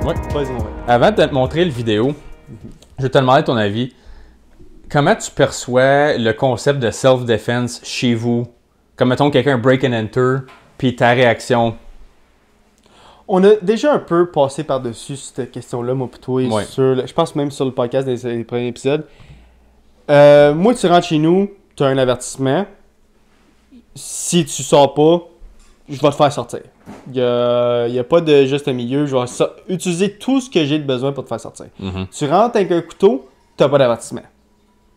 Ouais. Vas-y, mon Avant de te montrer le vidéo, je vais te demander ton avis. Comment tu perçois le concept de self-defense chez vous? Comme mettons quelqu'un break and enter, puis ta réaction. On a déjà un peu passé par-dessus cette question-là, moi, pour toi, Ouais. je pense même sur le podcast des premiers épisodes. Moi, tu rentres chez nous, tu as un avertissement. Si tu sors pas, je vais te faire sortir. Il y a pas de juste milieu. Je vais utiliser tout ce que j'ai de besoin pour te faire sortir. Tu rentres avec un couteau, tu n'as pas d'avertissement.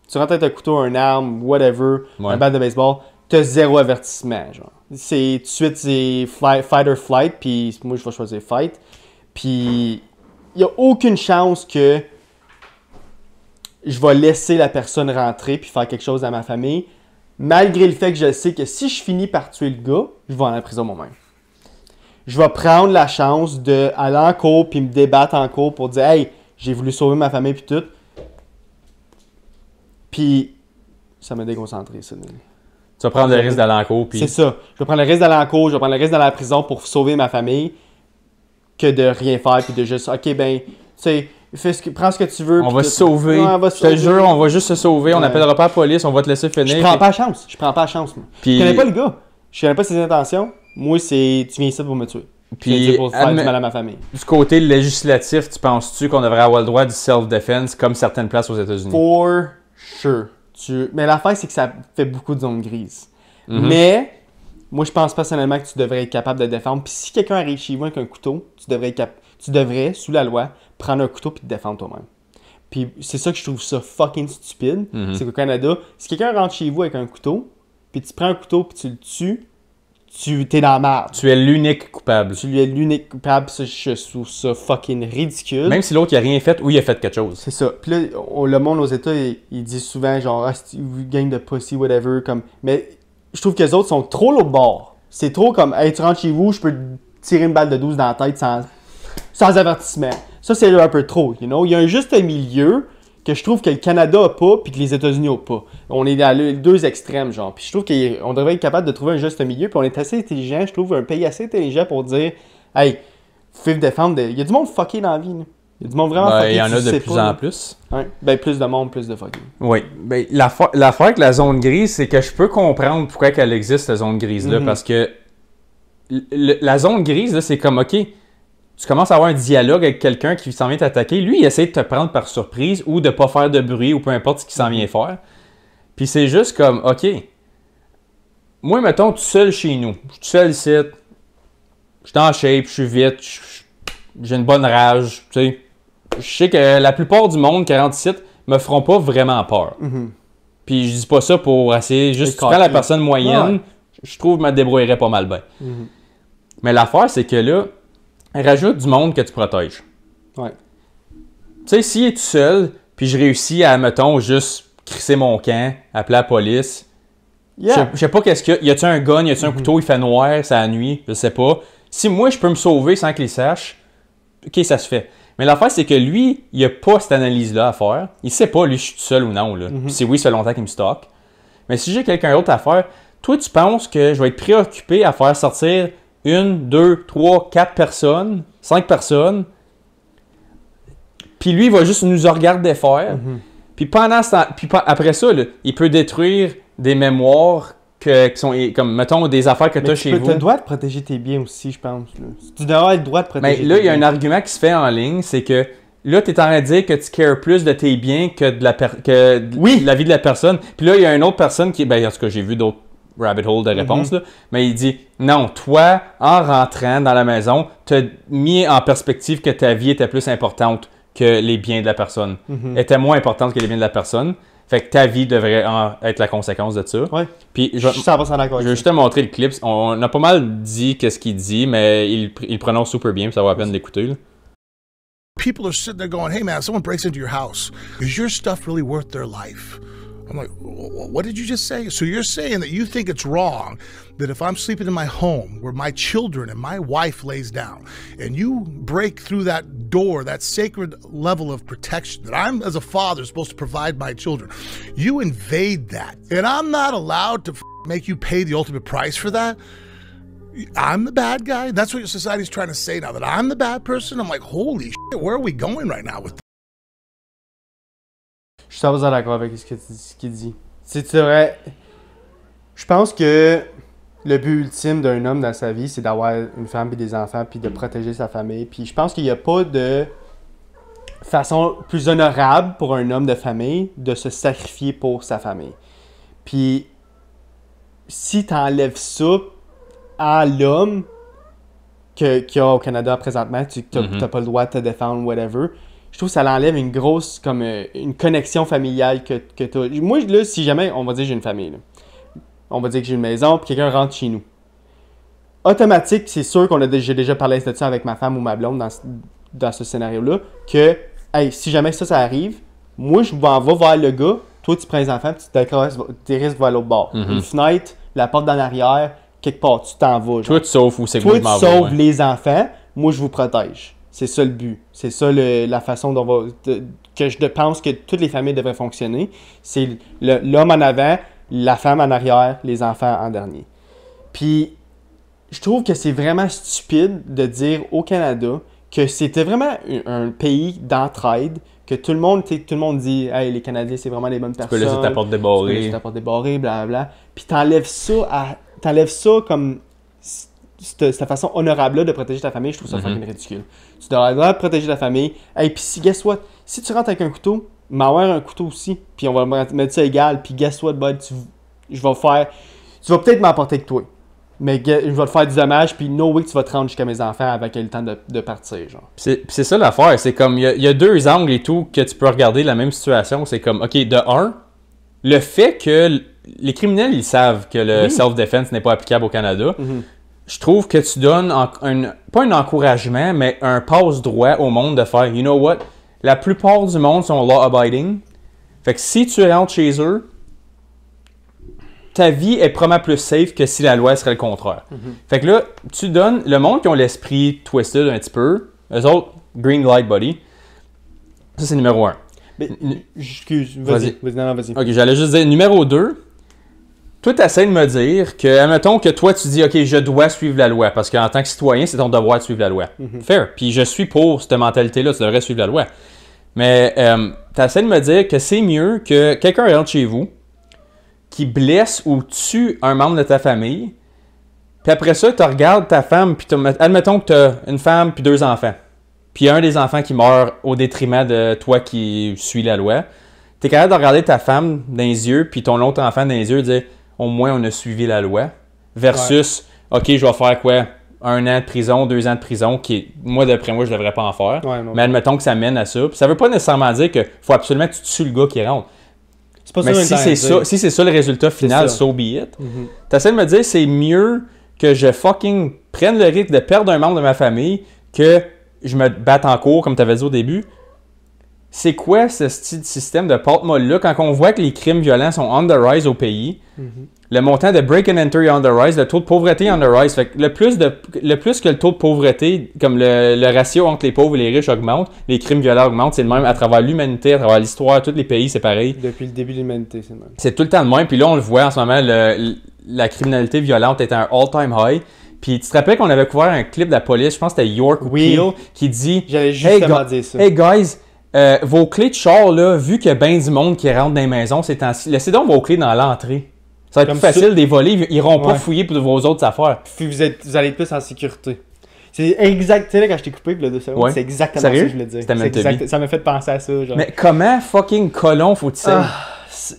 Tu rentres avec un couteau, une arme, whatever, un bat de baseball, tu as zéro avertissement. Genre. C'est tout de suite, c'est fight or flight, puis moi, je vais choisir fight. Puis, il n'y a aucune chance que je vais laisser la personne rentrer puis faire quelque chose à ma famille, malgré le fait que je sais que si je finis par tuer le gars, je vais aller en prison moi-même. Je vais prendre la chance d'aller en cours puis me débattre en cours pour dire « Hey, j'ai voulu sauver ma famille puis tout. » Puis, ça m'a déconcentré, ça. Tu vas prendre le risque d'aller en cours. Puis... C'est ça. Je vais prendre le risque d'aller en cours, je vais prendre le risque d'aller à la prison pour sauver ma famille que de rien faire puis de juste « Ok, ben, tu sais, prends ce que tu veux. » On va se sauver. Je te jure, on va juste se sauver. On n'appellera pas la police, on va te laisser finir. Je prends pas la chance. Je prends pas la chance, moi. Puis... Je connais pas le gars. Je connais pas ses intentions. Moi, c'est tu viens ici pour me tuer. Puis, pour faire du mal à ma famille. Du côté législatif, tu penses-tu qu'on devrait avoir le droit du self-defense comme certaines places aux États-Unis? For sure. Mais l'affaire, c'est que ça fait beaucoup de zones grises. Mais, moi, je pense personnellement que tu devrais être capable de défendre. Puis si quelqu'un arrive chez vous avec un couteau, tu devrais, sous la loi, prendre un couteau puis te défendre toi-même. Puis c'est ça que je trouve ça fucking stupide. C'est qu'au Canada, si quelqu'un rentre chez vous avec un couteau, puis tu prends un couteau puis tu le tues, t'es dans la merde. Tu es l'unique coupable. Tu es l'unique coupable, ça, je trouve ça fucking ridicule. Même si l'autre n'a rien fait ou il a fait quelque chose. C'est ça. Puis là, le monde aux États, il dit souvent genre, ah, vous gagne de pussy, whatever. Comme... Mais je trouve que les autres sont trop l'autre bord. C'est trop comme, hey, tu rentres chez vous, je peux te tirer une balle de 12 dans la tête sans avertissement. Ça, c'est un peu trop, you know. Il y a un juste milieu que je trouve que le Canada a pas puis que les États-Unis ont pas. On est dans les deux extrêmes, genre. Puis je trouve qu'on devrait être capable de trouver un juste milieu. Puis on est assez intelligent, je trouve, un pays assez intelligent pour dire, hey, faut défendre. Il y a du monde fucké dans la vie, là. Il y a du monde vraiment fucké. Il y en a de plus en plus. Ouais. Ben, plus de monde, plus de fucking. Oui. Ben, l'affaire avec la zone grise, c'est que je peux comprendre pourquoi elle existe, cette zone grise-là. Parce que la zone grise, là, c'est comme, OK, tu commences à avoir un dialogue avec quelqu'un qui s'en vient t'attaquer. Lui, il essaie de te prendre par surprise ou de pas faire de bruit ou peu importe ce qu'il s'en vient faire. Puis c'est juste comme, OK, moi, mettons, tout seul chez nous. Je suis tout seul ici. Je suis en shape, je suis vite, j'ai une bonne rage, tu sais. Je sais que la plupart du monde qui rentre ici me feront pas vraiment peur. Puis je dis pas ça pour essayer, juste quand la personne moyenne, je trouve que je me débrouillerais pas mal bien. Mais l'affaire, c'est que là, rajoute du monde que tu protèges. Ouais. Tu sais, s'il est tout seul, puis je réussis à, mettons, juste crisser mon camp, appeler la police. Yeah. Je sais pas qu'est-ce qu'il y a. Y a-tu un gun, y a-tu un couteau, il fait noir, c'est la nuit, je sais pas. Si moi, je peux me sauver sans qu'il sache, OK, ça se fait. Mais l'affaire, c'est que lui, il a pas cette analyse-là à faire. Il sait pas, lui, je suis tout seul ou non. Là. Si oui, ça fait longtemps qu'il me stocke. Mais si j'ai quelqu'un d'autre à faire, toi, tu penses que je vais être préoccupé à faire sortir 1, 2, 3, 4 personnes, 5 personnes, puis lui, il va juste nous regarder faire. Puis pendant ce temps, puis après ça, là, il peut détruire des mémoires qui sont, comme, mettons, des affaires que tu as chez vous. Tu as le droit de protéger tes biens aussi, je pense. Là. Tu dois avoir le droit de protéger tes biens. Mais là, il y a un argument qui se fait en ligne, c'est que là, tu es en train de dire que tu cares plus de tes biens que de la vie de la personne. Puis là, il y a une autre personne qui... Ben, en tout cas, j'ai vu d'autres rabbit hole de réponse, là, mais il dit, non, toi, en rentrant dans la maison, tu as mis en perspective que ta vie était plus importante que les biens de la personne. Était moins importante que les biens de la personne. Fait que ta vie devrait être la conséquence de ça. Ouais. Puis je suis 100% d'accord. Je vais juste te montrer le clip. On a pas mal dit qu'est-ce qu'il dit, mais il prononce super bien, puis ça vaut la peine d'écouter. People are sitting there going, hey man, someone breaks into your house. Is your stuff really worth their life? I'm like, what did you just say? So you're saying that you think it's wrong that if I'm sleeping in my home where my children and my wife lays down and you break through that door, that sacred level of protection that I'm as a father supposed to provide my children, you invade that and I'm not allowed to make you pay the ultimate price for that? I'm the bad guy? That's what your society's trying to say now, that I'm the bad person? I'm like, holy shit, where are we going right now with this? Je suis 100% d'accord avec ce qu'il dit. Tu devrais... Je pense que le but ultime d'un homme dans sa vie, c'est d'avoir une femme et des enfants, puis de protéger sa famille. Puis je pense qu'il n'y a pas de façon plus honorable pour un homme de famille de se sacrifier pour sa famille. Puis si tu enlèves ça à l'homme qu'il y a au Canada présentement, tu n'as pas le droit de te défendre, whatever, je trouve que ça l'enlève une grosse, comme une connexion familiale que tu as. Moi, là, si jamais, on va dire que j'ai une famille, là. On va dire que j'ai une maison, puis quelqu'un rentre chez nous. Automatique, c'est sûr j'ai déjà parlé de ça avec ma femme ou ma blonde dans ce scénario-là, que, hey, si jamais ça arrive, moi, je m'en vais vers le gars, toi, tu prends les enfants, puis tu risques vers l'autre bord. Une fenêtre, la porte d'en arrière, quelque part, tu t'en vas. Genre. Toi, tu sauves où c'est que toi, je m'en tu vais. sauves les enfants, moi, je vous protège. C'est ça le but. C'est ça la façon dont que je pense que toutes les familles devraient fonctionner. C'est l'homme en avant, la femme en arrière, les enfants en dernier. Puis, je trouve que c'est vraiment stupide de dire au Canada que c'était vraiment un pays d'entraide, que tout le monde dit « Hey, les Canadiens, c'est vraiment les bonnes personnes. » Tu peux laisser ta porte débarrée. Tu peux laisser ta porte débarrée, blablabla. Puis t'enlèves ça comme cette façon honorable-là de protéger ta famille. Je trouve ça fucking ridicule. Tu devrais protéger ta famille. Hey, puis guess what? Si tu rentres avec un couteau, m'avoir un couteau aussi, puis on va mettre ça égal, puis guess what, bud, tu vas peut-être m'apporter que toi, mais je vais te faire du dommage, puis no way que tu vas te rendre jusqu'à mes enfants avant qu'il ait le temps de partir, genre. C'est ça l'affaire, c'est comme, il y a deux angles et tout que tu peux regarder la même situation, c'est comme, ok, de un, le fait que les criminels, ils savent que le self-defense n'est pas applicable au Canada, je trouve que tu donnes pas un encouragement, mais un passe-droit au monde de faire, you know what, la plupart du monde sont law-abiding. Fait que si tu rentres chez eux, ta vie est probablement plus safe que si la loi serait le contraire. Fait que là, tu donnes le monde qui ont l'esprit twisted un petit peu, eux autres, green light buddy. Ça, c'est numéro 1. Mais, excuse, vas-y. Ok, j'allais juste dire, numéro 2, toi, tu essaies de me dire que, admettons que toi, tu dis, ok, je dois suivre la loi, parce qu'en tant que citoyen, c'est ton devoir de suivre la loi. Fair. Puis je suis pour cette mentalité-là, tu devrais suivre la loi. Mais tu essaies de me dire que c'est mieux que quelqu'un rentre chez vous, qui blesse ou tue un membre de ta famille, puis après ça, tu regardes ta femme, puis admettons que tu as une femme puis 2 enfants, puis un des enfants qui meurt au détriment de toi qui suis la loi, tu es capable de regarder ta femme dans les yeux, puis ton autre enfant dans les yeux, et dire « Au moins, on a suivi la loi », versus « Ok, je vais faire quoi? 1 an de prison, 2 ans de prison, qui moi, d'après moi, je devrais pas en faire. » Mais admettons que ça mène à ça. Puis ça veut pas nécessairement dire qu'il faut absolument que tu tues le gars qui rentre. Mais si c'est ça le résultat final, so be it. T'essaies de me dire c'est mieux que je fucking prenne le risque de perdre un membre de ma famille que je me batte en cours, comme tu avais dit au début. C'est quoi ce style de système de porte-molle-là quand on voit que les crimes violents sont on the rise au pays? Le montant de break and enter est on the rise, le taux de pauvreté est on the rise. Fait que le plus que le taux de pauvreté, comme le ratio entre les pauvres et les riches augmente, les crimes violents augmentent. C'est le même à travers l'humanité, à travers l'histoire, tous les pays, c'est pareil. Depuis le début de l'humanité, c'est le même. C'est tout le temps le même. Puis là, on le voit en ce moment, la criminalité violente est à un all-time high. Puis tu te rappelles qu'on avait couvert un clip de la police, je pense que c'était York ou Peel, qui dit « J'allais justement dire ça. Hey guys, vos clés de char, là, vu qu'il y a bien du monde qui rentre dans les maisons ces temps-ci, laissez donc vos clés dans l'entrée. Ça va être plus facile de les voler, ils iront pas fouiller pour vos autres affaires. Puis vous allez être plus en sécurité. C'est exact, tu sais, là, quand je t'ai coupé, puis là, c'est exactement ça que je voulais dire. Ça m'a fait penser à ça. Genre. Mais comment fucking colon faut-il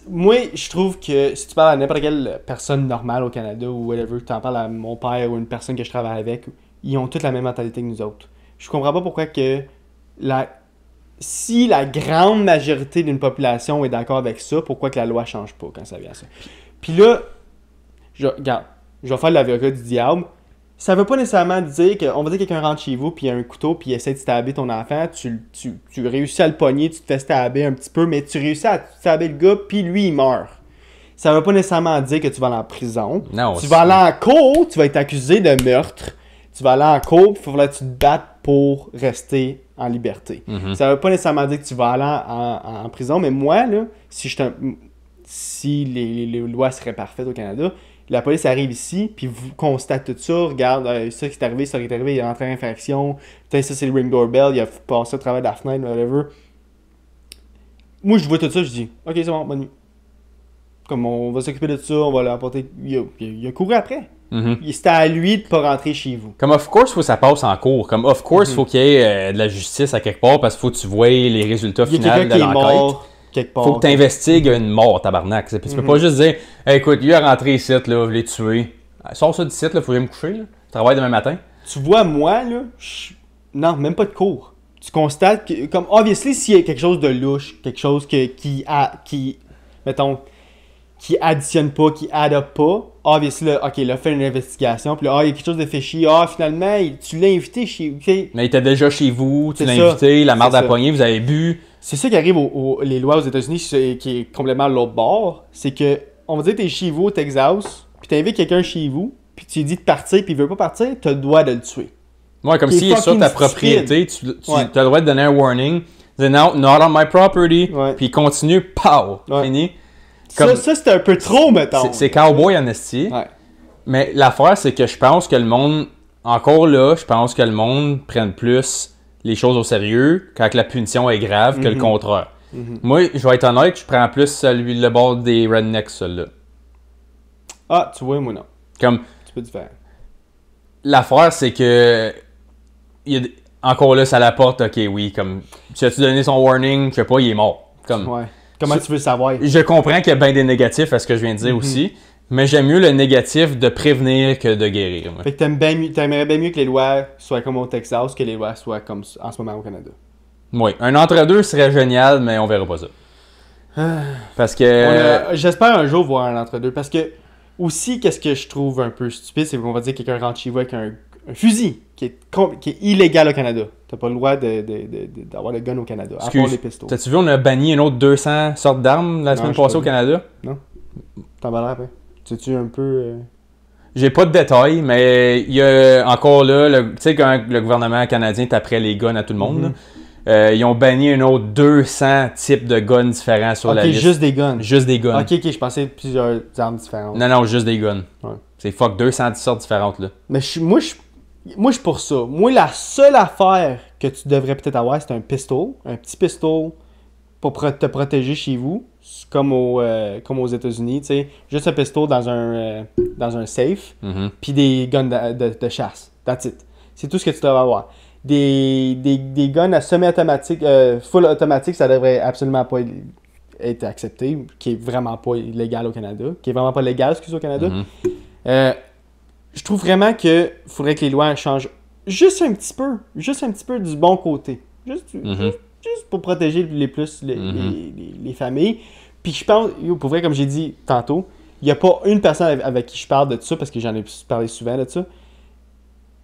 moi, je trouve que si tu parles à n'importe quelle personne normale au Canada ou whatever, tu en parles à mon père ou une personne que je travaille avec, ils ont toutes la même mentalité que nous autres. Je comprends pas pourquoi que si la grande majorité d'une population est d'accord avec ça, pourquoi que la loi change pas quand ça vient à ça. Puis là, regarde, je vais faire l'avocat du diable. Ça veut pas nécessairement dire qu'on va dire que quelqu'un rentre chez vous puis il y a un couteau puis il essaie de stabber ton enfant, tu réussis à le pogner, tu te fais stabber un petit peu, mais tu réussis à stabber le gars puis lui il meurt. Ça veut pas nécessairement dire que tu vas aller en prison. Non, tu vas aller en cour, tu vas être accusé de meurtre. Tu vas aller en cour, il faudra que tu te battes pour rester en liberté. Ça veut pas nécessairement dire que tu vas aller en prison, mais moi, là, si les lois seraient parfaites au Canada, la police arrive ici, puis vous constate tout ça, regarde, ça qui est arrivé, ça qui est arrivé, il est rentré en infraction, putain, ça c'est le ring doorbell, il a passé au travers de la fenêtre, whatever. Moi, je vois tout ça, je dis, ok, c'est bon, bonne nuit. Comme on va s'occuper de ça, on va l'apporter. Il a couru après. C'était à lui de pas rentrer chez vous. Comme, of course, il faut que ça passe en cours. Comme, of course, il faut qu'il y ait de la justice à quelque part parce qu'il faut que tu vois les résultats finaux de l'enquête. Quelque part. Faut que tu investigues une mort, tabarnak. Puis tu peux pas juste dire, hey, écoute, il est rentré ici, là, je l'ai tué. Sors ça d'ici, là, faut que j'aille me coucher. Là. Je travaille demain matin. Tu vois, moi, là, non, même pas de cours. Tu constates que, comme, obviously, s'il y a quelque chose de louche, quelque chose qui additionne pas, qui adopte pas, obviously, là, ok, là, fait une investigation, puis là, il y a quelque chose de fichier, finalement, tu l'as invité chez vous. Mais il était déjà chez vous, tu l'as invité, la marde à la poignée, vous avez bu. C'est ça qui arrive les lois aux États-Unis, qui est complètement l'autre bord, c'est que, on va dire, t'es chez vous au Texas, puis t'invites quelqu'un chez vous, puis tu lui dis de partir, puis il veut pas partir, t'as le droit de le tuer. Ouais, comme s'il est sur ta propriété, tu as le droit de donner un warning, dire no, not on my property, puis il continue, pow, fini. Comme, ça c'est un peu trop, mettons. C'est cowboy en esti. Ouais. Mais l'affaire, c'est que je pense que le monde, encore là, je pense que le monde prenne plus les choses au sérieux quand la punition est grave que le contraire. Moi, je vais être honnête, je prends plus le bord des rednecks, celui-là. Ah, tu vois, moi non. Comme, tu peux te faire. L'affaire, c'est que encore là, ça l'apporte, ok, oui, comme, tu as-tu donné son warning, je sais pas, il est mort. Comme, ouais. Comment tu veux le savoir? Je comprends qu'il y a bien des négatifs à ce que je viens de dire aussi, mais j'aime mieux le négatif de prévenir que de guérir. Moi. Fait que t'aimerais bien mieux que les lois soient comme au Texas que les lois soient comme en ce moment au Canada. Oui, un entre-deux serait génial, mais on verra pas ça. Parce que... J'espère un jour voir un entre-deux, parce que aussi, qu'est-ce que je trouve un peu stupide, c'est qu'on va dire que quelqu'un rentre chez vous avec un fusil qui est illégal au Canada. T'as pas le droit d'avoir le gun au Canada, à part les pistolets. T'as-tu vu, on a banni un autre 200 sortes d'armes la semaine passée au Canada? Non. T'en vas l'air après. Tu un peu... J'ai pas de détails, mais il y a encore là, tu sais, quand le gouvernement canadien taperait les guns à tout le monde, là, ils ont banni un autre 200 types de guns différents sur la liste. Juste des guns. Juste des guns. Ok, je pensais plusieurs armes différentes. Non, juste des guns. Ouais. C'est 200 sortes différentes, là. Mais moi, je suis pour ça. Moi, la seule affaire que tu devrais peut-être avoir, c'est un petit pistolet pour te protéger chez vous, comme aux États-Unis, tu sais. Juste un pistolet dans un safe, puis des guns de chasse. That's it. C'est tout ce que tu devrais avoir. Des guns à semi-automatique, full automatique, ça devrait absolument pas être accepté, qui est vraiment pas légal au Canada, au Canada. Je trouve vraiment qu'il faudrait que les lois changent juste un petit peu du bon côté. Juste pour protéger les familles. Puis je pense, pour vrai, comme j'ai dit tantôt, il n'y a pas une personne avec qui je parle de ça, parce que j'en ai parlé souvent de ça.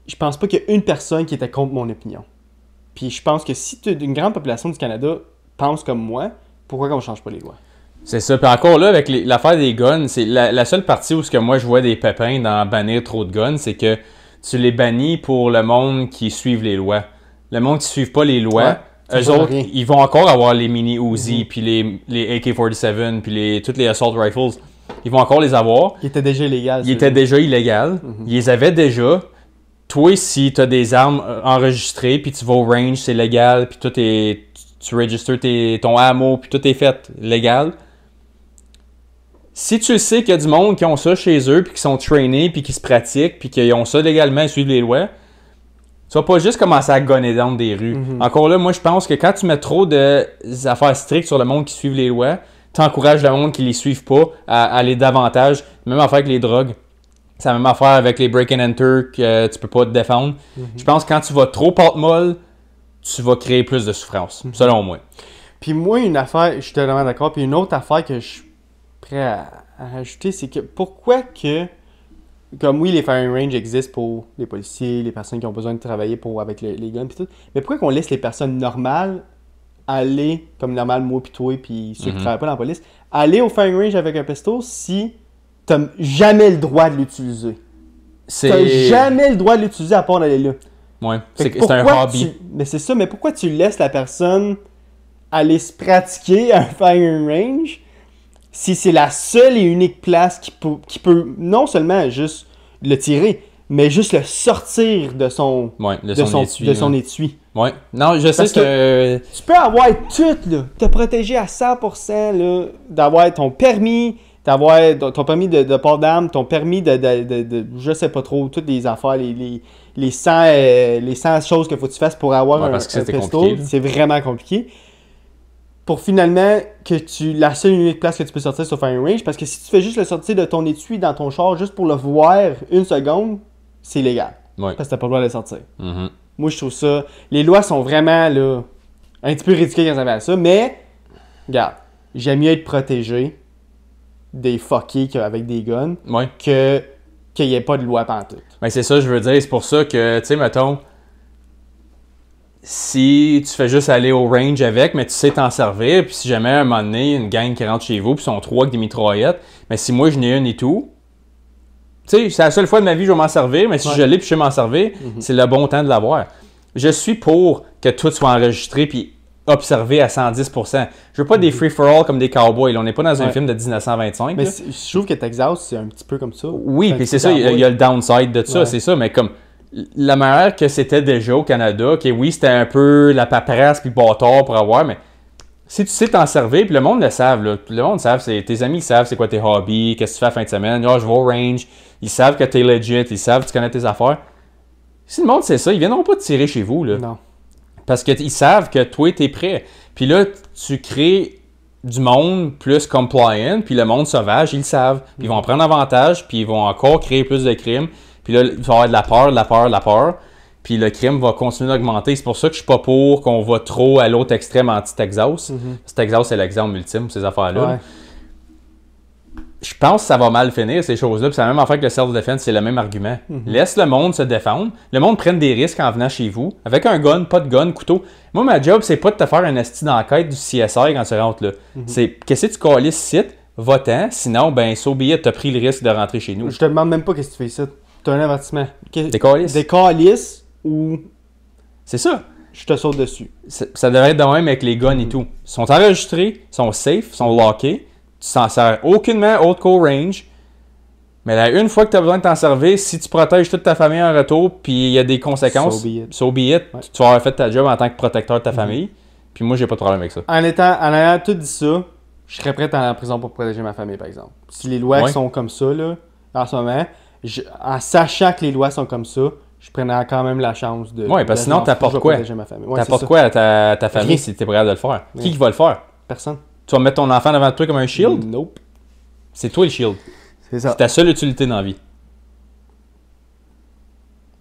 Je pense pas qu'il y a une personne qui était contre mon opinion. Puis je pense que si une grande population du Canada pense comme moi, pourquoi qu'on ne change pas les lois? C'est ça. Puis encore là, avec l'affaire des guns, c'est la seule partie où ce que moi je vois des pépins dans bannir trop de guns, c'est que tu les bannis pour le monde qui suivent les lois. Le monde qui ne suit pas les lois, eux autres, ils vont encore avoir les mini Uzi, puis les AK-47, puis toutes les assault rifles. Ils vont encore les avoir. Ils étaient déjà illégaux. Ils étaient déjà illégaux. Ils les avaient déjà. Toi, si tu as des armes enregistrées, puis tu vas au range, c'est légal, puis tu registres ton ammo, puis tout est fait légal. Si tu sais qu'il y a du monde qui ont ça chez eux, puis qui sont trainés, puis qui se pratiquent, puis qui ont ça légalement et suivent les lois, tu vas pas juste commencer à gonner dans des rues. Encore là, moi, je pense que quand tu mets trop d'affaires strictes sur le monde qui suit les lois, tu encourages le monde qui les suivent pas à aller davantage. Même affaire avec les drogues. C'est la même affaire avec les break and enter que tu peux pas te défendre. Je pense que quand tu vas trop porte-molle, tu vas créer plus de souffrance, selon moi. Puis moi, une affaire, je suis totalement d'accord, puis une autre affaire que je suis prêt à rajouter, c'est que pourquoi que, comme oui, les firing range existent pour les policiers, les personnes qui ont besoin de travailler avec les guns et tout, mais pourquoi qu'on laisse les personnes normales aller, comme normal, moi pis toi, puis ceux qui travaillent pas dans la police, aller au firing range avec un pistolet si t'as jamais le droit de l'utiliser? T'as jamais le droit de l'utiliser à part d'aller là. Ouais, c'est un hobby. Mais c'est ça, mais pourquoi tu laisses la personne aller se pratiquer à un firing range si c'est la seule et unique place qui peut non seulement juste le tirer, mais juste le sortir de son étui. Ouais. Non, je sais que... Tu peux avoir tout, là, te protéger à 100%, là, d'avoir ton permis, de port d'armes, ton permis de je sais pas trop, toutes les affaires, les 100 choses qu'il faut que tu fasses pour avoir un pistol. C'est vraiment compliqué. Pour finalement que la seule unique place que tu peux sortir sur firing range, parce que si tu fais juste le sortir de ton étui dans ton char juste pour le voir une seconde, c'est illégal. Ouais. Parce que t'as pas le droit de le sortir. Mm-hmm. Moi, je trouve ça... Les lois sont vraiment, là, un petit peu ridicules quand ça va à ça, mais, regarde, j'aime mieux être protégé des fuckers avec des guns qu'il n'y ait pas de loi pantoute. Ben, c'est ça, je veux dire. C'est pour ça que, tu sais, mettons, si tu fais juste aller au range avec, mais tu sais t'en servir, puis si jamais à un moment donné, une gang qui rentre chez vous, puis ils sont 3 avec des mitraillettes, mais si moi, je n'ai une et tout... Tu sais, c'est la seule fois de ma vie que je vais m'en servir, mais si je l'ai puis je sais m'en servir, c'est le bon temps de l'avoir. Je suis pour que tout soit enregistré puis observé à 110%. Je veux pas des free-for-all comme des cowboys. Là. On n'est pas dans un film de 1925. Mais je trouve que Texas, c'est un petit peu comme ça. Oui, puis c'est ça, il y a le downside de ça, c'est ça, mais comme la manière que c'était déjà au Canada, que oui, c'était un peu la paperasse puis bâtard pour avoir, mais si tu sais t'en servir, puis le monde le savent, là. Le monde savent, tes amis savent c'est quoi tes hobbies, qu'est-ce que tu fais à la fin de semaine, je vais au range, ils savent que t'es legit, ils savent que tu connais tes affaires. Si le monde sait ça, ils viendront pas te tirer chez vous, là. Non. Parce qu'ils savent que toi, t'es prêt. Puis là, tu crées du monde plus compliant, puis le monde sauvage, ils le savent. Puis ils vont en prendre avantage, puis ils vont encore créer plus de crimes. Puis là, il va y avoir de la peur. Puis le crime va continuer d'augmenter. C'est pour ça que je suis pas pour qu'on va trop à l'autre extrême anti-Texas. Texas, c'est l'exemple ultime, ces affaires-là. Ouais. Je pense que ça va mal finir, ces choses-là. Puis c'est la même affaire que le self-defense, c'est le même argument. Laisse le monde se défendre. Le monde prenne des risques en venant chez vous. Avec un gun, pas de gun, couteau. Moi, ma job, c'est pas de te faire un esti d'enquête du CSI quand tu rentres là. C'est qu'est-ce que tu calisses site, va-t'en. Sinon, ben, so be it, t'as pris le risque de rentrer chez nous. Je te demande même pas qu'est-ce que tu fais ici. T'as un avertissement. Des calices. Des calices ou... C'est ça. Je te saute dessus. Ça devrait être de même avec les guns et tout. Ils sont enregistrés, ils sont safe, ils sont lockés. Tu t'en sers aucunement autre qu'au range. Mais là, une fois que tu as besoin de t'en servir, si tu protèges toute ta famille en retour, puis il y a des conséquences, so be it. Ouais. Tu vas avoir fait ta job en tant que protecteur de ta famille. Puis moi, j'ai pas de problème avec ça. En ayant tout dit ça, je serais prêt à aller en prison pour protéger ma famille, par exemple. Si les lois sont comme ça, là, en ce moment, en sachant que les lois sont comme ça, je prenais quand même la chance de... Oui, parce que sinon, t'apportes quoi? T'apportes quoi à ta famille si t'es prêt à le faire? Qui va le faire? Personne. Tu vas mettre ton enfant devant toi comme un shield? Nope. C'est toi le shield. C'est ça. C'est ta seule utilité dans la vie.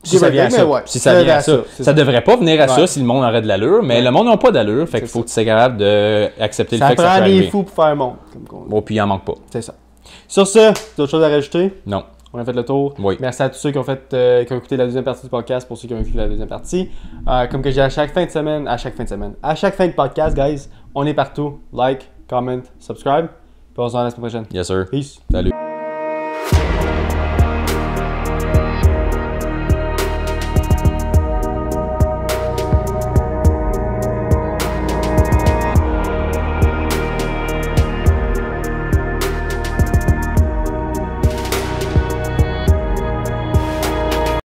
Si ça vient à ça. Si ça vient à ça. Ça devrait pas venir à ça si le monde aurait de l'allure, mais le monde n'a pas d'allure, fait qu'il faut que tu sois capable d'accepter le fait que ça peut arriver. Ça prend des fous pour faire un monde. Bon, puis il en manque pas. C'est ça. Sur ce, d'autres choses à rajouter? Non. On a fait le tour. Oui. Merci à tous ceux qui ont écouté la deuxième partie du podcast, pour ceux qui ont écouté la deuxième partie. Comme que j'ai à chaque fin de podcast, guys, on est partout. Like, comment, subscribe. Puis on se voit la semaine prochaine. Yes, sir. Peace. Salut.